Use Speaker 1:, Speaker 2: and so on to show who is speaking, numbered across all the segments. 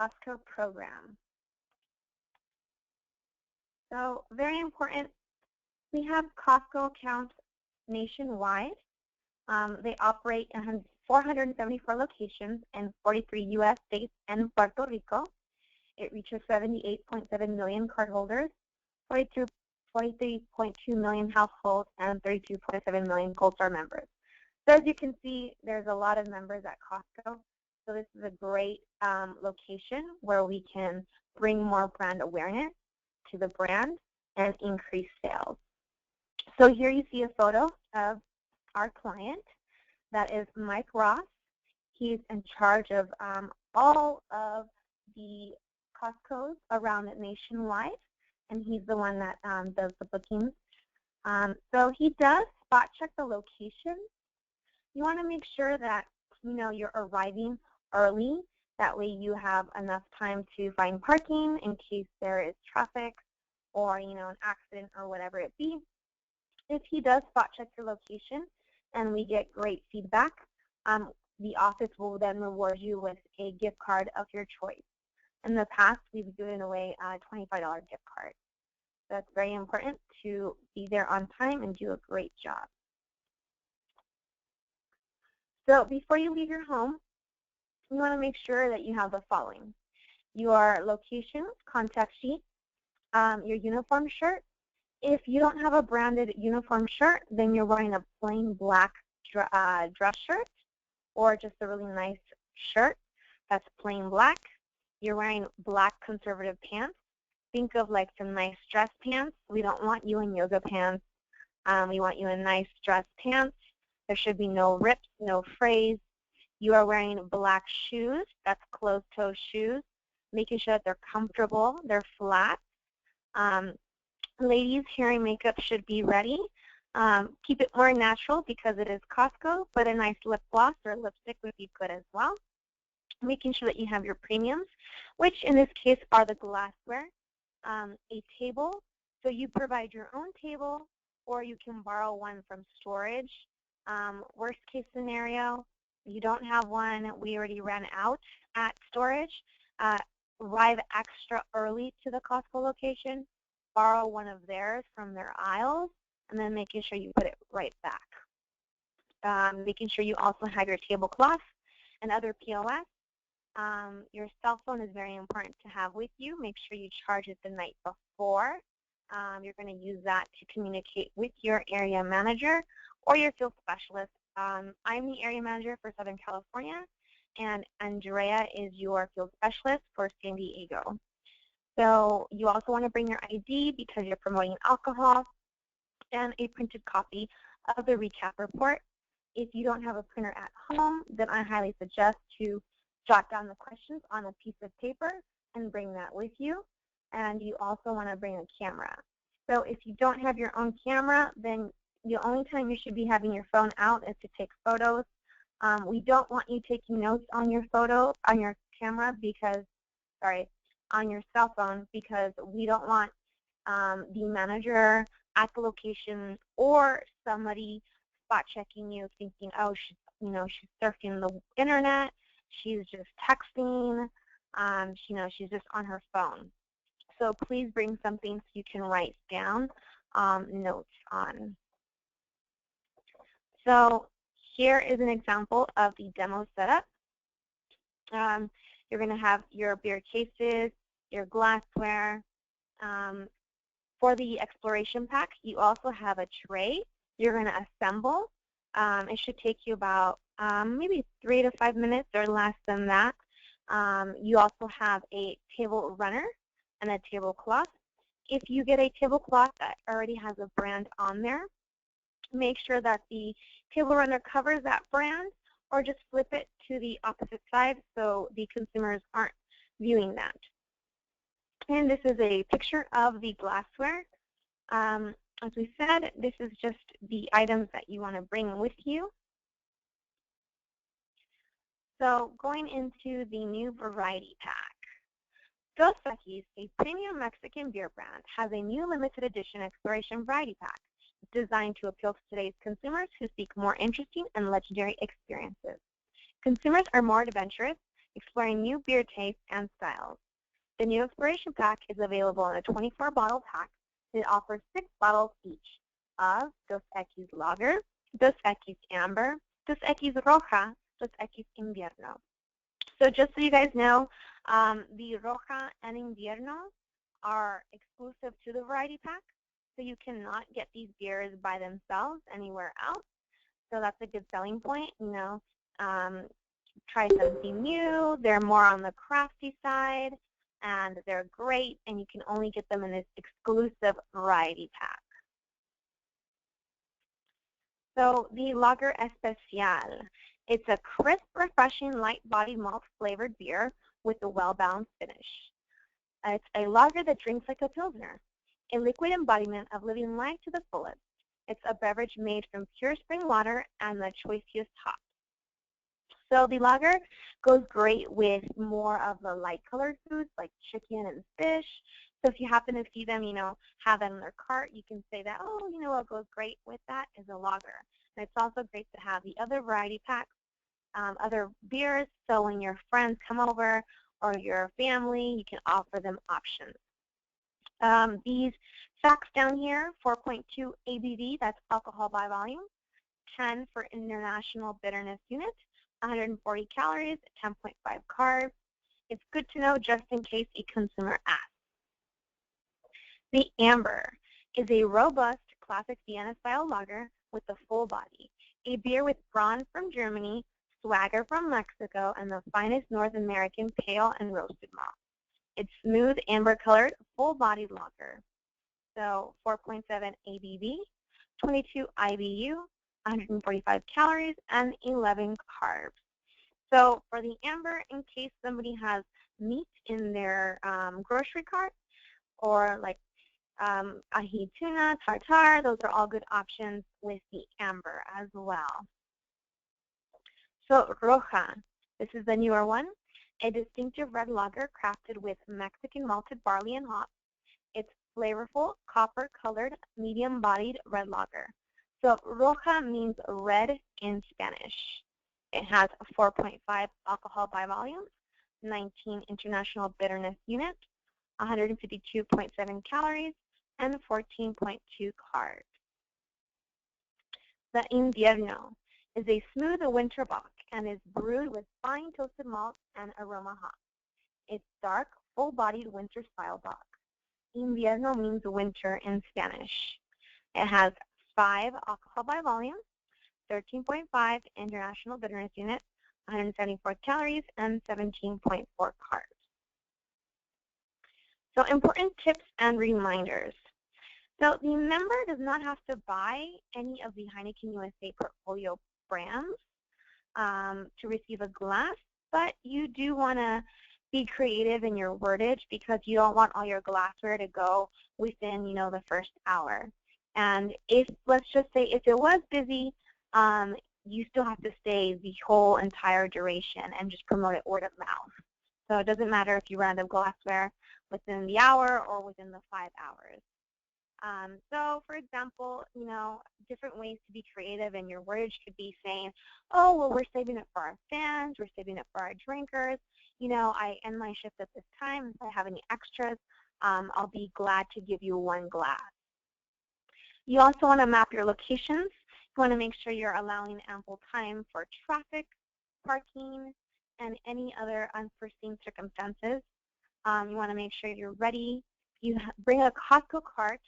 Speaker 1: Costco program. So very important, we have Costco accounts nationwide. They operate in 474 locations in 43 U.S. states and Puerto Rico. It reaches 78.7 million cardholders, 43.2 million households, and 32.7 million Gold Star members. So as you can see, there's a lot of members at Costco. So this is a great location where we can bring more brand awareness to the brand and increase sales. So here you see a photo of our client. That is Mike Ross. He's in charge of all of the Costco's around nationwide, and he's the one that does the bookings. So he does spot check the location. You want to make sure that you're arriving early. That way you have enough time to find parking in case there is traffic or an accident or whatever it be. If he does spot check your location and we get great feedback, the office will then reward you with a gift card of your choice. In the past, we've given away a $25 gift card. So it's very important to be there on time and do a great job. So before you leave your home, you want to make sure that you have the following: your location, contact sheet, your uniform shirt. If you don't have a branded uniform shirt, then you're wearing a plain black dress shirt or just a really nice shirt that's plain black. You're wearing black conservative pants. Think of like some nice dress pants. We don't want you in yoga pants. We want you in nice dress pants. There should be no rips, no frays. You are wearing black shoes. That's closed-toe shoes, making sure that they're comfortable, they're flat. Ladies, hair and makeup should be ready. Keep it more natural because it is Costco, but a nice lip gloss or lipstick would be good as well. Making sure that you have your premiums, which in this case are the glassware, a table. So you provide your own table or you can borrow one from storage. Worst case scenario, you don't have one, we already ran out at storage. Arrive extra early to the Costco location, borrow one of theirs from their aisles, and then making sure you put it right back. Making sure you also have your tablecloth and other POS. Your cell phone is very important to have with you. Make sure you charge it the night before. You're going to use that to communicate with your area manager or your field specialist. I'm the area manager for Southern California, and Andrea is your field specialist for San Diego. So you also want to bring your ID because you're promoting alcohol, and a printed copy of the recap report. If you don't have a printer at home, then I highly suggest to jot down the questions on a piece of paper and bring that with you. And you also want to bring a camera. So if you don't have your own camera, then the only time you should be having your phone out is to take photos. We don't want you taking notes on your camera because, on your cell phone, because we don't want the manager at the location or somebody spot checking you thinking, oh, she's surfing the internet, she's just texting, she's just on her phone. So please bring something so you can write down notes on. So here is an example of the demo setup. You're going to have your beer cases, your glassware. For the exploration pack, you also have a tray you're going to assemble. It should take you about maybe 3 to 5 minutes or less than that. You also have a table runner and a tablecloth. If you get a tablecloth that already has a brand on there, make sure that the table runner covers that brand, or just flip it to the opposite side so the consumers aren't viewing that. And this is a picture of the glassware. As we said, this is just the items that you want to bring with you. So going into the new variety pack. Dos Equis, a premium Mexican beer brand, has a new limited edition exploration variety pack designed to appeal to today's consumers who seek more interesting and legendary experiences. Consumers are more adventurous, exploring new beer tastes and styles. The new Exploration Pack is available in a 24-bottle pack. It offers 6 bottles each of Dos X Lager, Dos X Amber, Dos X Roja, Dos X Invierno. So just so you guys know, the Roja and Invierno are exclusive to the variety pack, so you cannot get these beers by themselves anywhere else. So that's a good selling point. Try something new. They're more on the crafty side, and they're great, and you can only get them in this exclusive variety pack. So the Lager Especial. It's a crisp, refreshing, light-bodied malt-flavored beer with a well-balanced finish. It's a lager that drinks like a Pilsner, a liquid embodiment of living life to the fullest. It's a beverage made from pure spring water and the choicest hops. So the lager goes great with more of the light-colored foods like chicken and fish. So if you happen to see them, have that in their cart, you can say that, oh, what goes great with that is a lager. And it's also great to have the other variety packs, other beers, so when your friends come over or your family, you can offer them options. These facts down here, 4.2 ABV, that's alcohol by volume, 10 for international bitterness unit, 140 calories, 10.5 carbs. It's good to know just in case a consumer asks. The Amber is a robust classic Vienna-style lager with a full body, a beer with brawn from Germany, swagger from Mexico, and the finest North American pale and roasted malt. It's smooth, amber-colored, full-bodied lager. So 4.7 ABV, 22 IBU, 145 calories, and 11 carbs. So for the Amber, in case somebody has meat in their grocery cart, or like ahi tuna, tartar, those are all good options with the Amber as well. So Roja, this is the newer one, a distinctive red lager crafted with Mexican malted barley and hops. It's flavorful, copper-colored, medium-bodied red lager. So Roja means red in Spanish. It has 4.5 alcohol by volume, 19 international bitterness units, 152.7 calories, and 14.2 carbs. The Invierno is a smooth winter bock and is brewed with fine toasted malt and aroma hops. It's dark, full-bodied winter-style bock. Invierno means winter in Spanish. It has 5 alcohol by volume, 13.5 international bitterness unit, 174 calories, and 17.4 carbs. So important tips and reminders. So the member does not have to buy any of the Heineken USA portfolio brands to receive a glass, but you do want to be creative in your wordage because you don't want all your glassware to go within, the first hour. And if, let's just say, if it was busy, you still have to stay the whole entire duration and just promote it word of mouth. So it doesn't matter if you run out of glassware within the hour or within the 5 hours. So, for example, different ways to be creative in your wordage could be saying, oh, well, we're saving it for our fans, we're saving it for our drinkers. I end my shift at this time. If I have any extras, I'll be glad to give you 1 glass. You also want to map your locations. You want to make sure you're allowing ample time for traffic, parking, and any other unforeseen circumstances. You want to make sure you're ready. You bring a Costco cart.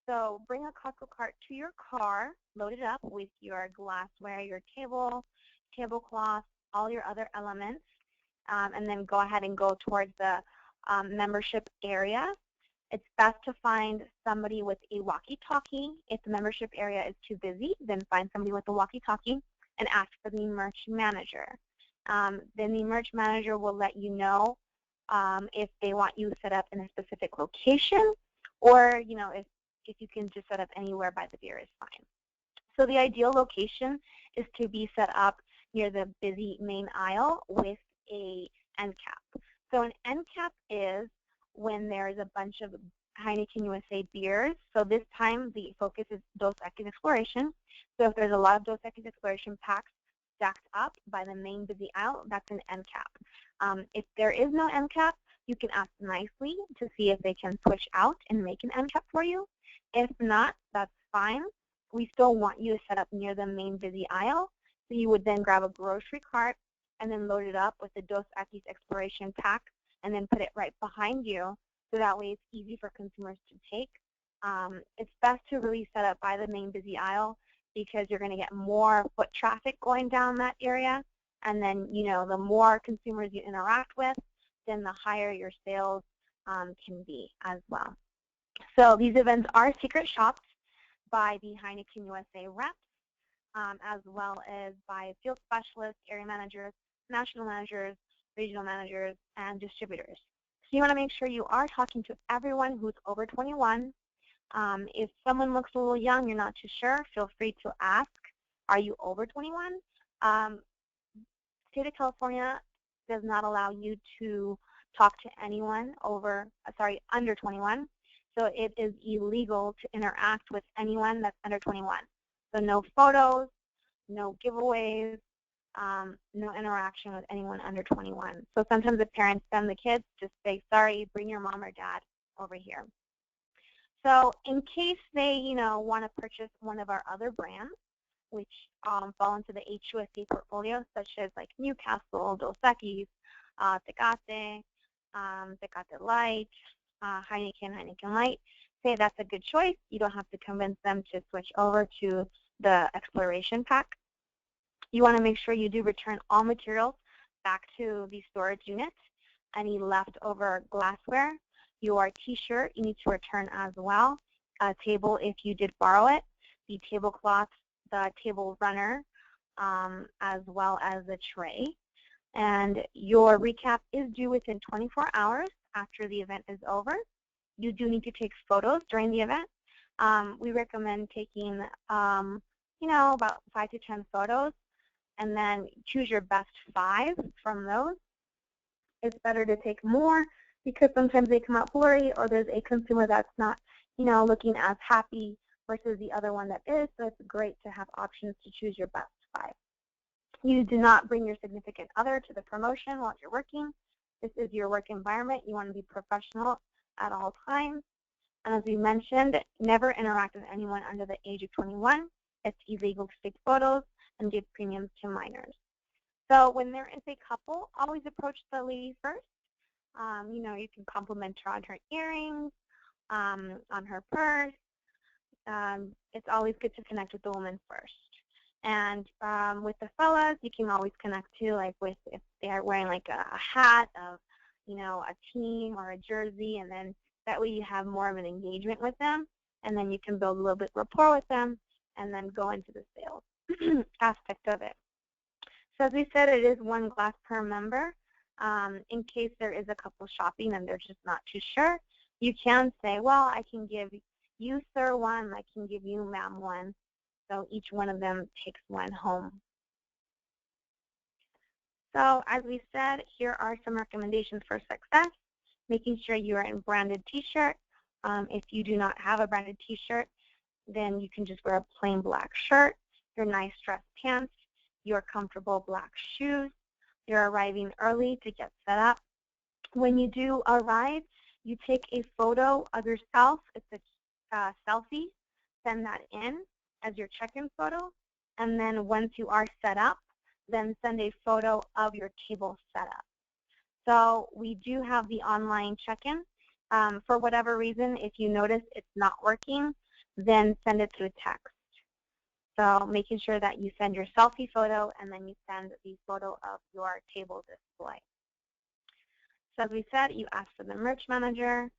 Speaker 1: So bring a Costco cart to your car, load it up with your glassware, your table, tablecloth, all your other elements, and then go ahead and go towards the membership area. It's best to find somebody with a walkie-talkie. If the membership area is too busy, then find somebody with a walkie-talkie and ask for the merch manager. Then the merch manager will let you know if they want you set up in a specific location, or if you can just set up anywhere by the beer is fine. So the ideal location is to be set up near the busy main aisle with a end cap. So an end cap is when there's a bunch of Heineken USA beers. So this time the focus is Dos X Exploration. So if there's a lot of Dos X Exploration packs stacked up by the main busy aisle, that's an end cap. If there is no end cap, you can ask nicely to see if they can switch out and make an end cap for you. If not, that's fine. We still want you to set up near the main busy aisle. So you would then grab a grocery cart and then load it up with the Dos Equis Exploration pack and then put it right behind you. So that way it's easy for consumers to take. It's best to really set up by the main busy aisle because you're going to get more foot traffic going down that area. And then, the more consumers you interact with, then the higher your sales can be as well. So these events are secret shops by the Heineken USA reps, as well as by field specialists, area managers, national managers, regional managers, and distributors. So you want to make sure you are talking to everyone who's over 21. If someone looks a little young, you're not too sure, feel free to ask, are you over 21? State of California does not allow you to talk to anyone under 21. So it is illegal to interact with anyone that's under 21. So no photos, no giveaways, no interaction with anyone under 21. So sometimes the parents send the kids, just say, sorry, bring your mom or dad over here. So in case they, want to purchase one of our other brands, which fall into the HUSC portfolio, such as like Newcastle, Dos Equis, Tecate, Tecate Light, Heineken Light, say that's a good choice. You don't have to convince them to switch over to the Exploration pack. You want to make sure you do return all materials back to the storage unit. Any leftover glassware, your T-shirt, you need to return as well. A table if you did borrow it, the tablecloth, the table runner, as well as the tray. And your recap is due within 24 hours after the event is over. You do need to take photos during the event. We recommend taking, about 5 to 10 photos, and then choose your best 5 from those. It's better to take more because sometimes they come out blurry, or there's a consumer that's not, looking as happy versus the other one that is. So it's great to have options to choose your best 5. You do not bring your significant other to the promotion while you're working. This is your work environment. You want to be professional at all times. And as we mentioned, never interact with anyone under the age of 21. It's illegal to take photos and give premiums to minors. So when there is a couple, always approach the lady first. You can compliment her on her earrings, on her purse. It's always good to connect with the woman first. And with the fellas, you can always connect too, like if they are wearing like a hat of, a team or a jersey, and then that way you have more of an engagement with them, and then you can build a little bit rapport with them, and then go into the sales aspect of it. So as we said, it is 1 glass per member. In case there is a couple shopping and they're just not too sure, you can say, well, I can give you, sir, 1, I can give you, ma'am, 1. So each one of them takes 1 home. So as we said, here are some recommendations for success. Making sure you are in branded T-shirt. If you do not have a branded T-shirt, then you can just wear a plain black shirt, your nice dress pants, your comfortable black shoes. You're arriving early to get set up. When you do arrive, you take a photo of yourself. It's a selfie. Send that in as your check-in photo. And then once you are set up, then send a photo of your table setup. So we do have the online check-in. For whatever reason, if you notice it's not working, then send it through text. So making sure that you send your selfie photo and then you send the photo of your table display. So as we said, you ask for the merch manager,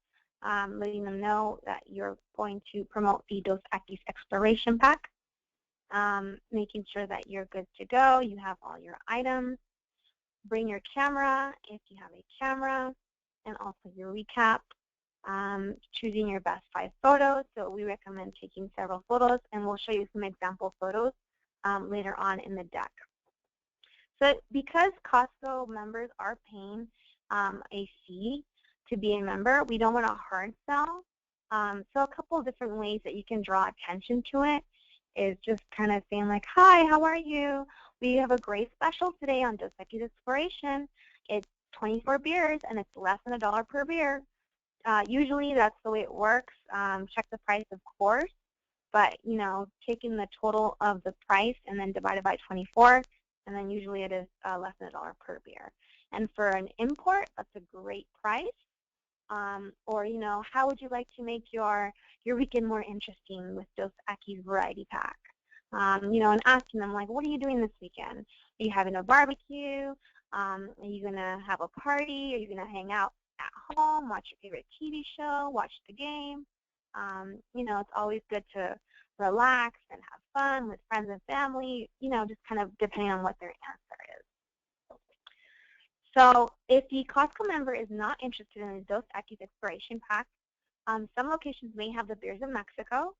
Speaker 1: letting them know that you're going to promote the Dos Equis Exploration pack, making sure that you're good to go, you have all your items. Bring your camera if you have a camera, and also your recap. Choosing your best 5 photos. So we recommend taking several photos, and we'll show you some example photos later on in the deck. So because Costco members are paying a fee to be a member, we don't want to hard sell. So a couple of different ways that you can draw attention to it is just kind of saying like, hi, how are you? We have a great special today on Dos Equis Exploration. It's 24 beers, and it's less than $1 per beer. Usually that's the way it works. Check the price, of course, but taking the total of the price and then divided by 24, and then usually it is less than $1 per beer. And for an import, that's a great price. Or how would you like to make your weekend more interesting with Dos Equis Variety Pack? And asking them, like, what are you doing this weekend? Are you having a barbecue? Are you going to have a party? Are you going to hang out at home, watch your favorite TV show, watch the game? It's always good to relax and have fun with friends and family, just kind of depending on what their answer is. So if the Costco member is not interested in the Dos Equis Exploration Pack, some locations may have the Beers of Mexico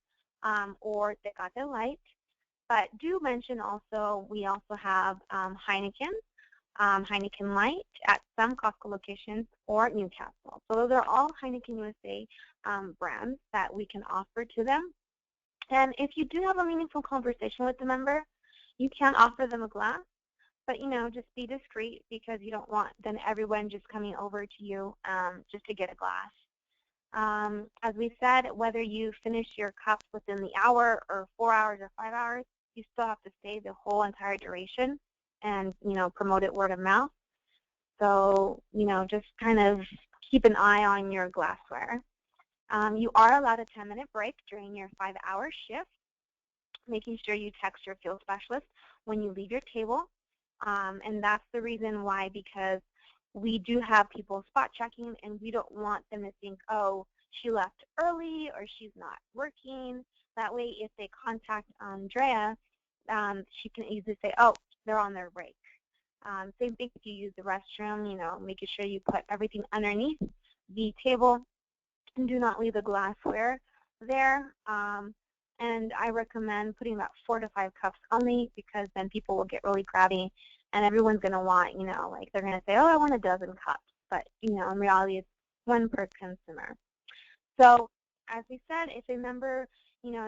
Speaker 1: or Tecate Light. But do mention also, we also have Heineken, Heineken Light at some Costco locations or Newcastle. So those are all Heineken USA brands that we can offer to them. And if you do have a meaningful conversation with the member, you can offer them a glass. But, just be discreet because you don't want then everyone just coming over to you just to get a glass. As we said, whether you finish your cups within the hour or 4 hours or 5 hours, you still have to stay the whole entire duration and, promote it word of mouth. So, just kind of keep an eye on your glassware. You are allowed a 10-minute break during your 5-hour shift, making sure you text your field specialist when you leave your table. And that's the reason why, because we do have people spot checking, and we don't want them to think, oh, she left early or she's not working. That way, if they contact Andrea, she can easily say, oh, they're on their break. Same thing if you use the restroom, making sure you put everything underneath the table and do not leave the glassware there. And I recommend putting about 4 to 5 cups only, because then people will get really grabby and everyone's going to want, like they're going to say, oh, I want a dozen cups. But, in reality, it's 1 per consumer. So as we said, if a member,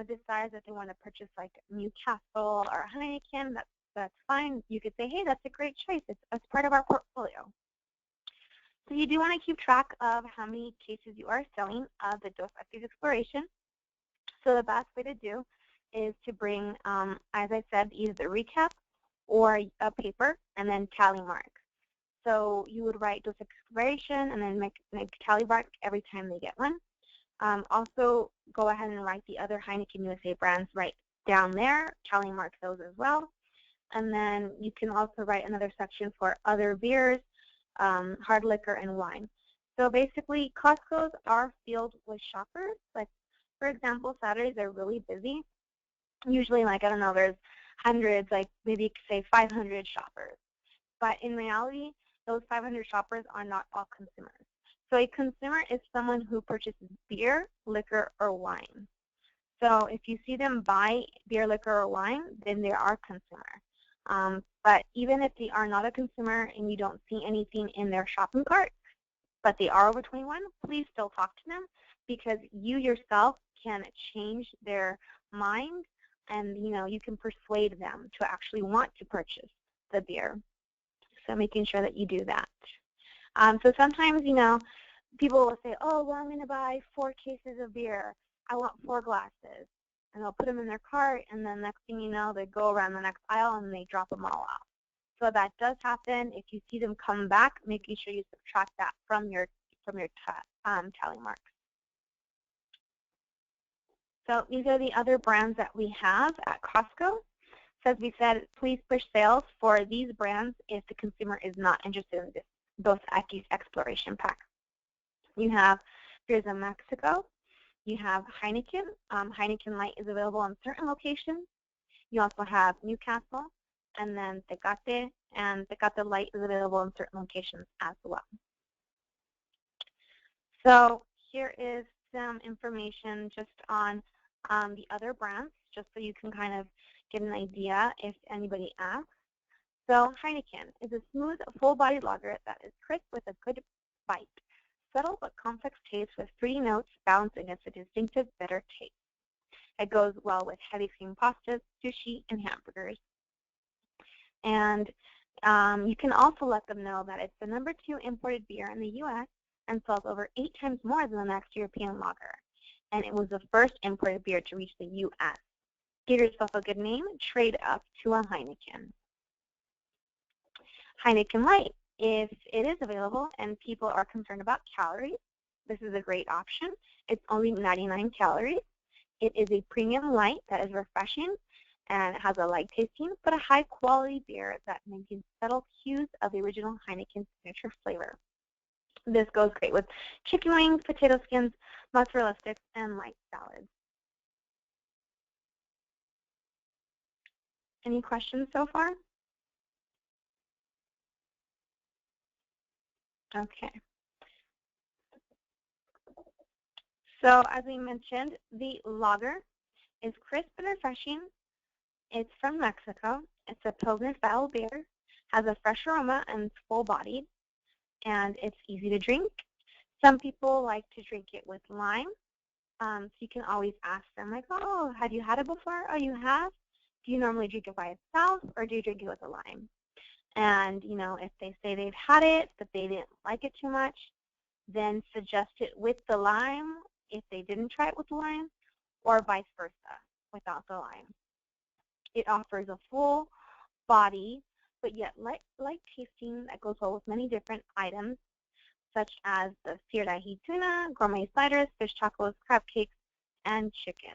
Speaker 1: decides that they want to purchase like Newcastle or Heineken, that's fine. You could say, hey, that's a great choice. It's part of our portfolio. So you do want to keep track of how many cases you are selling of the Dos Equis Exploration. So the best way to do is to bring, as I said, either a recap or a paper and then tally mark. So you would write Dos Equis Exploration and then make a tally mark every time they get one. Also, go ahead and write the other Heineken USA brands right down there, tally mark those as well. And then you can also write another section for other beers, hard liquor, and wine. So basically, Costco's are filled with shoppers. Like, for example, Saturdays are really busy. Usually, like, I don't know, there's hundreds, like maybe say 500 shoppers. But in reality, those 500 shoppers are not all consumers. So a consumer is someone who purchases beer, liquor, or wine. So if you see them buy beer, liquor, or wine, then they are a consumer. But even if they are not a consumer and you don't see anything in their shopping cart, but they are over 21, please still talk to them, because you yourself can change their mind, and you can persuade them to actually want to purchase the beer. So making sure that you do that. So sometimes, people will say, oh, well, I'm going to buy 4 cases of beer. I want 4 glasses. And they'll put them in their cart, and then next thing you know, they go around the next aisle and they drop them all out. So that does happen. If you see them come back, making sure you subtract that from your tally marks. So these are the other brands that we have at Costco. So as we said, please push sales for these brands if the consumer is not interested in this Dos Equis Exploration Pack. You have Beers of Mexico. You have Heineken. Heineken Light is available in certain locations. You also have Newcastle, and then Tecate, and Tecate Light is available in certain locations as well. So here is some information just on the other brands, just so you can kind of get an idea if anybody asks. So Heineken is a smooth, full-bodied lager that is crisp with a good bite. Subtle but complex taste with fruity notes balanced against a distinctive bitter taste. It goes well with heavy cream pastas, sushi, and hamburgers. And you can also let them know that it's the #2 imported beer in the U.S. and sells over 8 times more than the next European lager. And it was the first imported beer to reach the U.S. Give yourself a good name, trade up to a Heineken. Heineken Light, if it is available and people are concerned about calories, this is a great option. It's only 99 calories. It is a premium light that is refreshing and has a light tasting, but a high-quality beer that maintains subtle cues of the original Heineken signature flavor. This goes great with chicken wings, potato skins, mozzarella sticks, and light salads. Any questions so far? Okay. So as we mentioned, the lager is crisp and refreshing. It's from Mexico. It's a Pilsner-style beer, has a fresh aroma, and it's full-bodied, and it's easy to drink. Some people like to drink it with lime, so you can always ask them, like, oh, have you had it before? Oh, you have? Do you normally drink it by itself, or do you drink it with a lime? And, you know, if they say they've had it, but they didn't like it too much, then suggest it with the lime if they didn't try it with the lime, or vice versa, without the lime. It offers a full body, but yet light tasting that goes well with many different items, such as the sirdahi tuna, gourmet sliders, fish tacos, crab cakes, and chicken.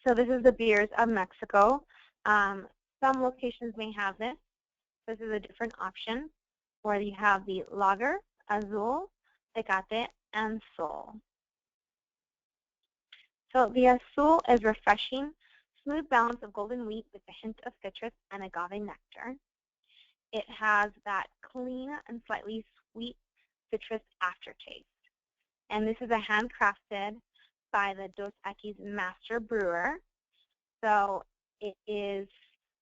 Speaker 1: So this is the beers of Mexico. Some locations may have this. This is a different option where you have the lager, azul, tecate, and sol. So the azul is refreshing, smooth balance of golden wheat with a hint of citrus and agave nectar. It has that clean and slightly sweet citrus aftertaste. And this is a handcrafted by the Dos Equis master brewer. So it is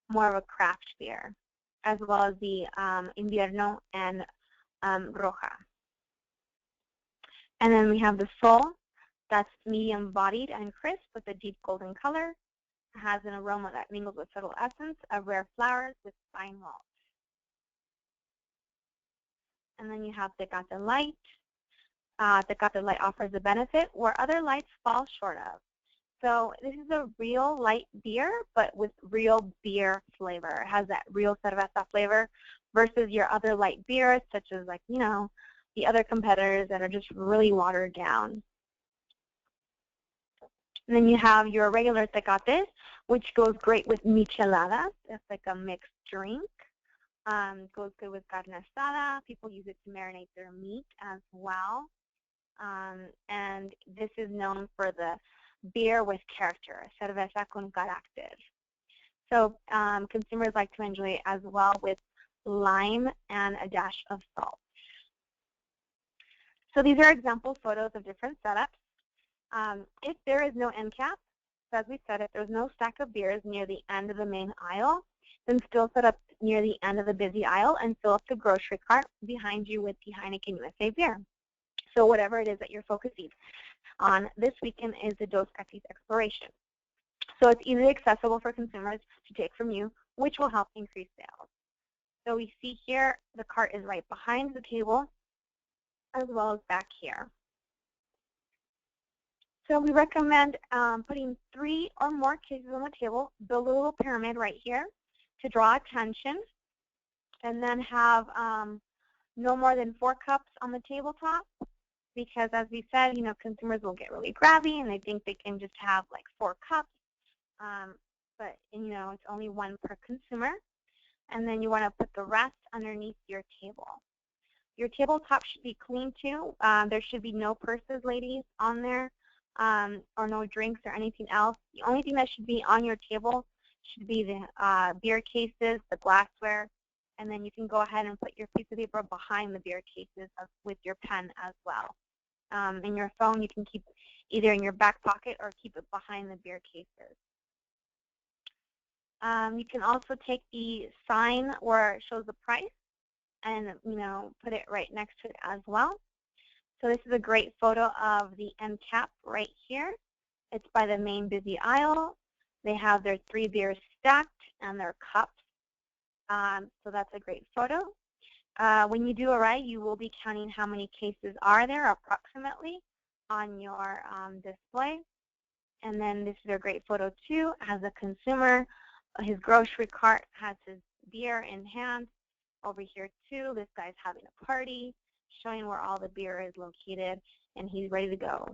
Speaker 1: more of a craft beer, as well as the Invierno and Roja. And then we have the Sol, that's medium-bodied and crisp with a deep golden color. It has an aroma that mingles with subtle essence of rare flowers with fine malt. And then you have Tecate Light. Tecate Light offers a benefit where other lights fall short of. So this is a real light beer, but with real beer flavor. It has that real cerveza flavor versus your other light beers, such as, like, you know, the other competitors that are just really watered down. And then you have your regular tecate, which goes great with micheladas. It's like a mixed drink. Goes good with carne asada. People use it to marinate their meat as well. And this is known for the beer with character, cerveza con carácter. So consumers like to enjoy it as well with lime and a dash of salt. So these are example photos of different setups. If there is no end cap, so as we said, if there's no stack of beers near the end of the main aisle, then still set up near the end of the busy aisle and fill up the grocery cart behind you with the Heineken USA beer. So whatever it is that you're focusing on this weekend is the Dos Equis Exploration. So it's easily accessible for consumers to take from you, which will help increase sales. So we see here the cart is right behind the table as well as back here. So we recommend putting 3 or more cases on the table, build a little pyramid right here to draw attention, and then have no more than 4 cups on the tabletop, because as we said, you know, consumers will get really grabby and they think they can just have like 4 cups, but you know, it's only 1 per consumer. And then you want to put the rest underneath your table. Your tabletop should be clean too. There should be no purses, ladies, on there, or no drinks or anything else. The only thing that should be on your table should be the beer cases, the glassware, and then you can go ahead and put your piece of paper behind the beer cases with your pen as well. And your phone you can keep either in your back pocket or keep it behind the beer cases. You can also take the sign where it shows the price and, you know, put it right next to it as well. So this is a great photo of the end cap right here. It's by the main busy aisle. They have their 3 beers stacked and their cups. So that's a great photo. When you do array, you will be counting how many cases are there approximately on your display. And then this is a great photo too. As a consumer, his grocery cart has his beer in hand. Over here too, this guy's having a party, showing where all the beer is located, and he's ready to go.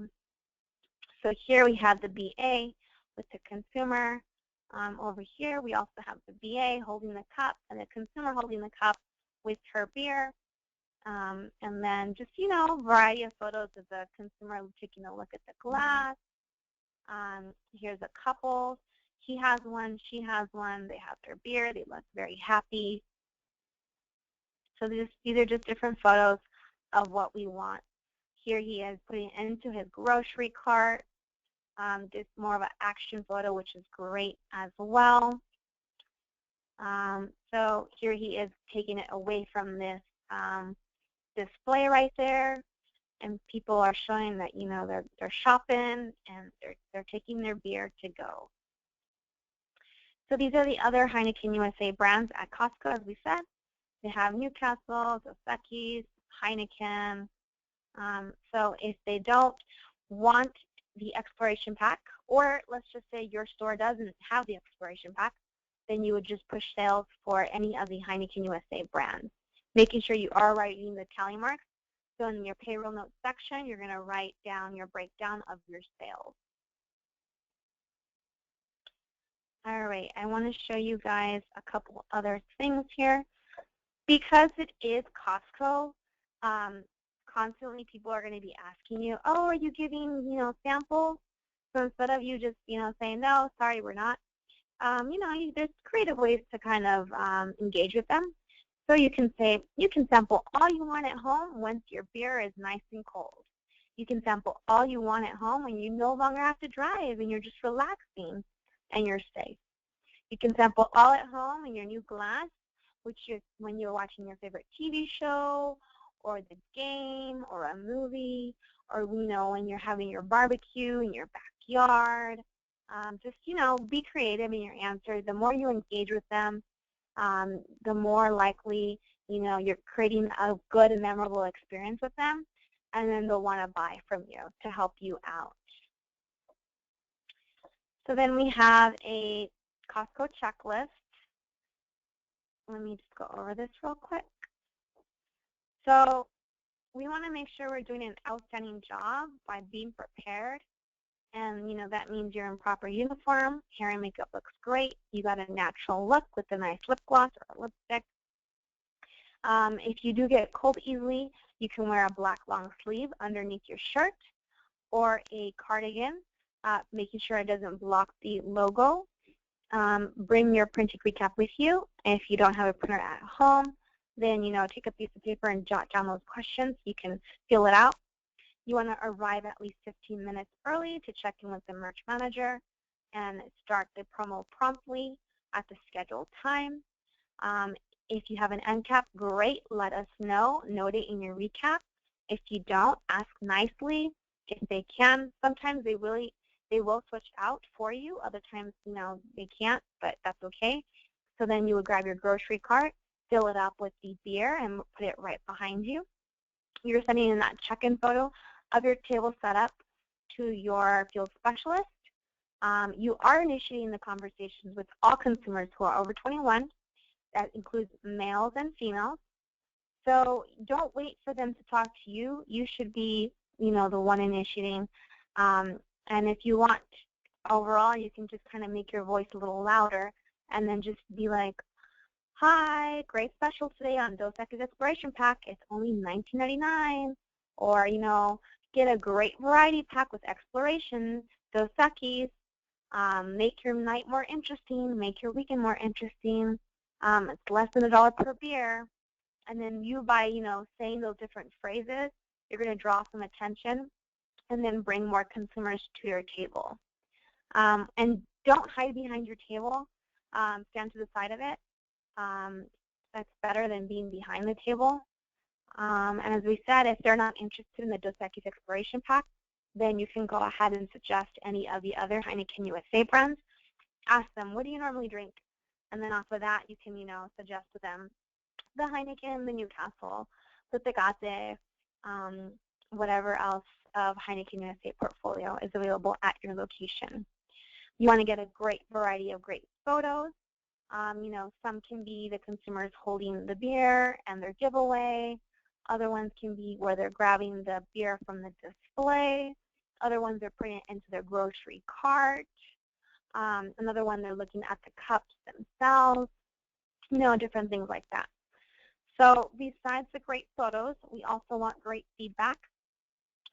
Speaker 1: So here we have the BA with the consumer. Over here we also have the BA holding the cup and the consumer holding the cup with her beer. And then just, variety of photos of the consumer taking a look at the glass. Here's a couple. He has one, she has one, they have their beer, they look very happy. So these are just different photos of what we want. Here he is putting it into his grocery cart. Just more of an action photo, which is great as well. So here he is taking it away from this display right there, and people are showing that they're shopping and they're taking their beer to go. So these are the other Heineken USA brands at Costco, as we said. They have Newcastle, Dos Equis, Heineken. So if they don't want the exploration pack, or let's just say your store doesn't have the exploration pack, then you would just push sales for any of the Heineken USA brands, making sure you are writing the tally marks. So in your payroll notes section, you're going to write down your breakdown of your sales. All right, I want to show you guys a couple other things here. Because it is Costco, constantly people are going to be asking you, oh, are you giving, samples? So instead of you just, saying, no, sorry, we're not, there's creative ways to kind of engage with them. So you can say, you can sample all you want at home once your beer is nice and cold. You can sample all you want at home when you no longer have to drive and you're just relaxing and you're safe. You can sample all at home in your new glass, which is when you're watching your favorite TV show or the game or a movie, or when you're having your barbecue in your backyard. Just, be creative in your answer. The more you engage with them, the more likely, you're creating a good and memorable experience with them, and then they'll want to buy from you to help you out. So then we have a Costco checklist. Let me just go over this real quick. So we want to make sure we're doing an outstanding job by being prepared. And, that means you're in proper uniform, hair and makeup looks great, you got a natural look with a nice lip gloss or lipstick. If you do get cold easily, you can wear a black long sleeve underneath your shirt or a cardigan, making sure it doesn't block the logo. Bring your printed recap with you. And if you don't have a printer at home, then, take a piece of paper and jot down those questions. You can fill it out. You want to arrive at least 15 minutes early to check in with the merch manager and start the promo promptly at the scheduled time. If you have an end cap, great. Let us know. Note it in your recap. If you don't, ask nicely if they can. Sometimes they will switch out for you. Other times, they can't, but that's okay. So then you would grab your grocery cart, fill it up with the beer, and put it right behind you. You're sending in that check-in photo of your table setup to your field specialist. You are initiating the conversations with all consumers who are over 21. That includes males and females. So don't wait for them to talk to you. You should be, the one initiating. And if you want, overall, you can just kind of make your voice a little louder and then just be like, hi, great special today on Dos Equis Exploration Pack. It's only $19.99. Or, get a great variety pack with Exploration, Dos Equis. Make your night more interesting. Make your weekend more interesting. It's less than $1 per beer. And then you, by, saying those different phrases, you're going to draw some attention and then bring more consumers to your table. And don't hide behind your table. Stand to the side of it. That's better than being behind the table. And as we said, if they're not interested in the Dos Equis Exploration Pack, then you can go ahead and suggest any of the other Heineken USA brands. ask them, what do you normally drink? And then off of that, you can, suggest to them the Heineken, the Newcastle, the Tecate, whatever else of Heineken USA portfolio is available at your location. You want to get a great variety of great photos. Some can be the consumers holding the beer and their giveaway. Other ones can be where they're grabbing the beer from the display. Other ones are putting it into their grocery cart. Another one, they're looking at the cups themselves, different things like that. So besides the great photos, we also want great feedback.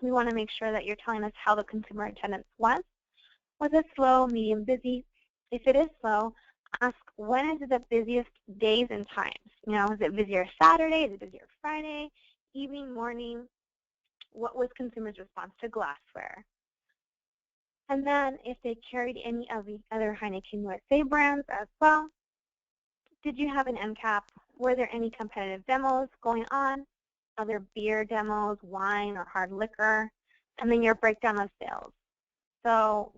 Speaker 1: We want to make sure that you're telling us how the consumer attendance was. Was it slow, medium, busy? If it is slow, ask when is it the busiest days and times? Is it busier Saturday? Is it busier Friday? Evening, morning? What was consumers' response to glassware? And then if they carried any of the other Heineken USA brands as well, did you have an end cap? Were there any competitive demos going on? Other beer demos, wine, or hard liquor? And then your breakdown of sales. So,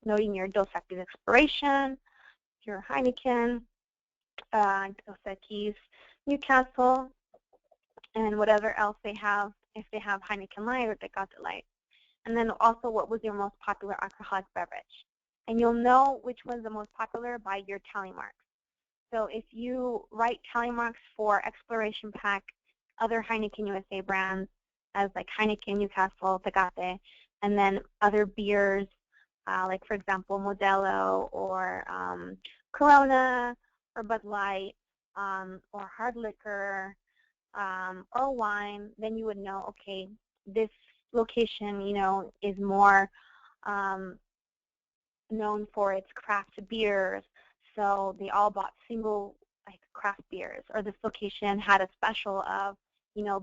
Speaker 1: noting your Dos XX Exploration, your Heineken, Dos Equis, Newcastle, and whatever else they have, if they have Heineken Light or Tecate Light. And then also, what was your most popular alcoholic beverage? And you'll know which one's the most popular by your tally marks. So if you write tally marks for Exploration Pack, other Heineken USA brands, as like Heineken, Newcastle, Tecate, and then other beers, like for example, Modelo or Corona or Bud Light or hard liquor or wine, then you would know, okay, this location, is more known for its craft beers, so they all bought single craft beers. Or this location had a special of,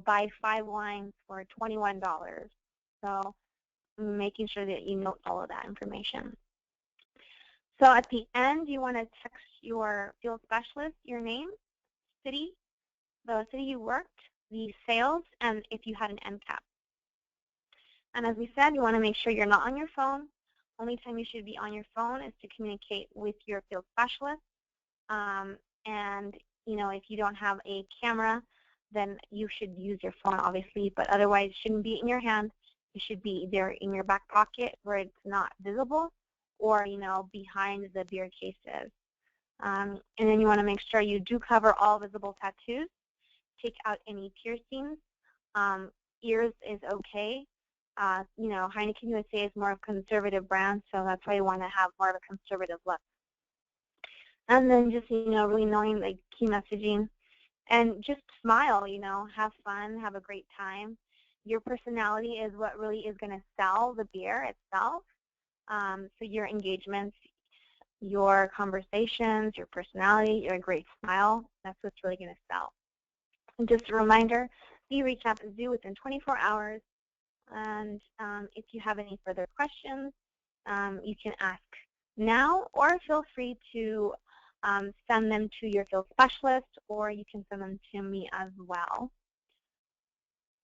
Speaker 1: buy 5 wines for $21. So making sure that you note all of that information. So at the end, you want to text your field specialist your name, city, the city you worked, the sales, and if you had an end cap. And as we said, you want to make sure you're not on your phone. Only time you should be on your phone is to communicate with your field specialist. And, if you don't have a camera, then you should use your phone, obviously, but otherwise it shouldn't be in your hand. It should be either in your back pocket where it's not visible or, behind the beer cases. And then you want to make sure you do cover all visible tattoos. Take out any piercings. Ears is okay. Heineken USA is more of a conservative brand, so that's why you want to have more of a conservative look. And then just, really knowing the key messaging. And just smile, have fun, have a great time. Your personality is what really is going to sell the beer itself. So your engagements, your conversations, your personality, your great smile, that's what's really going to sell. And just a reminder, the recap is due within 24 hours. And if you have any further questions, you can ask now, or feel free to send them to your field specialist, or you can send them to me as well.